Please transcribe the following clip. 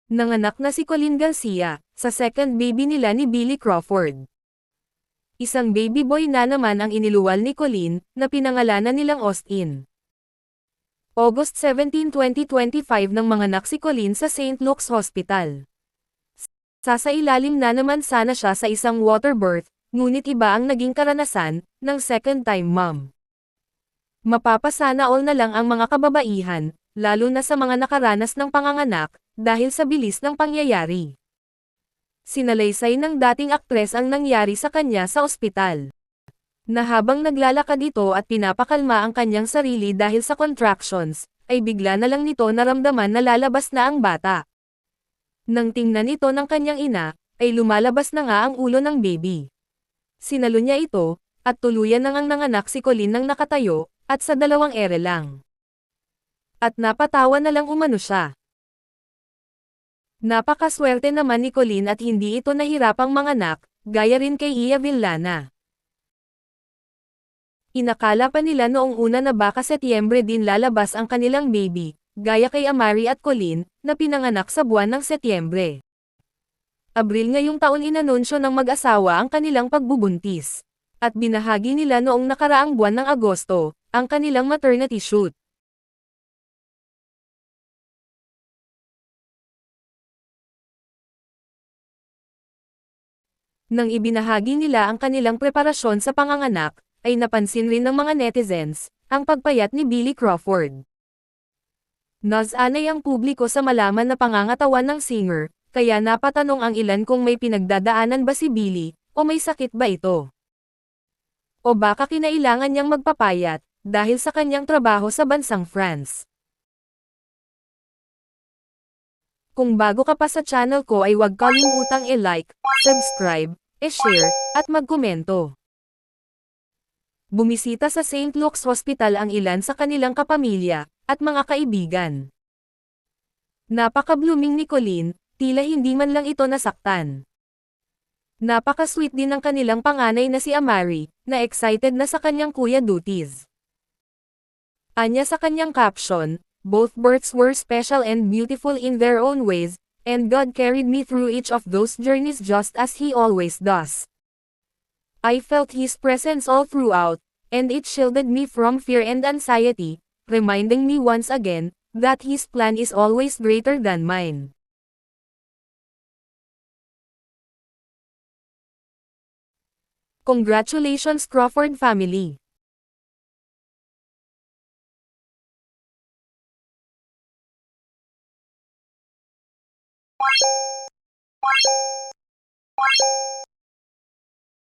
Nanganak na si Colleen Garcia, sa second baby nila ni Billy Crawford. Isang baby boy na naman ang iniluwal ni Colleen, na pinangalanan nilang Austin. August 17, 2025 nang manganak si Colleen sa St. Luke's Hospital. Sasailalim na naman sana siya sa isang water birth, ngunit iba ang naging karanasan, ng second-time mom. Mapapasana all na lang ang mga kababaihan, lalo na sa mga nakaranas ng panganganak, dahil sa bilis ng pangyayari. Sinalaysay ng dating aktres ang nangyari sa kanya sa ospital. Na habang naglalakad ito at pinapakalma ang kanyang sarili dahil sa contractions, ay bigla na lang nito naramdaman na lalabas na ang bata. Nang tingnan ito ng kanyang ina, ay lumalabas na nga ang ulo ng baby. Sinalo niya ito, at tuluyan nang ang nanganak si Colleen nang nakatayo, at sa 2 ere lang. At napatawa na lang umano siya. Napakaswerte naman ni Colleen at hindi ito nahirapang manganak, gaya rin kay Iya Villana. Inakala pa nila noong una na baka Setyembre din lalabas ang kanilang baby, gaya kay Amari at Colleen, na pinanganak sa buwan ng Setyembre. Abril ngayong taon inanunsyo ng mag-asawa ang kanilang pagbubuntis. At binahagi nila noong nakaraang buwan ng Agosto, ang kanilang maternity shoot. Nang ibinahagi nila ang kanilang preparasyon sa panganganak, ay napansin rin ng mga netizens, ang pagpayat ni Billy Crawford. Nasanay ang publiko sa malaman na pangangatawan ng singer, kaya napatanong ang ilan kung may pinagdadaanan ba si Billy, o may sakit ba ito. O baka kinailangan niyang magpapayat, dahil sa kanyang trabaho sa bansang France. Kung bago ka pa sa channel ko ay huwag kalimutang i-like, subscribe, i-share, at magkomento. Bumisita sa St. Luke's Hospital ang ilan sa kanilang kapamilya, at mga kaibigan. Napaka-blooming ni Colleen, tila hindi man lang ito nasaktan. Napaka-sweet din ng kanilang panganay na si Amari, na excited na sa kanyang kuya duties. Anya sa kanyang caption, "Both births were special and beautiful in their own ways, and God carried me through each of those journeys just as He always does. I felt His presence all throughout, and it shielded me from fear and anxiety, reminding me once again, that His plan is always greater than mine." Congratulations Crawford family!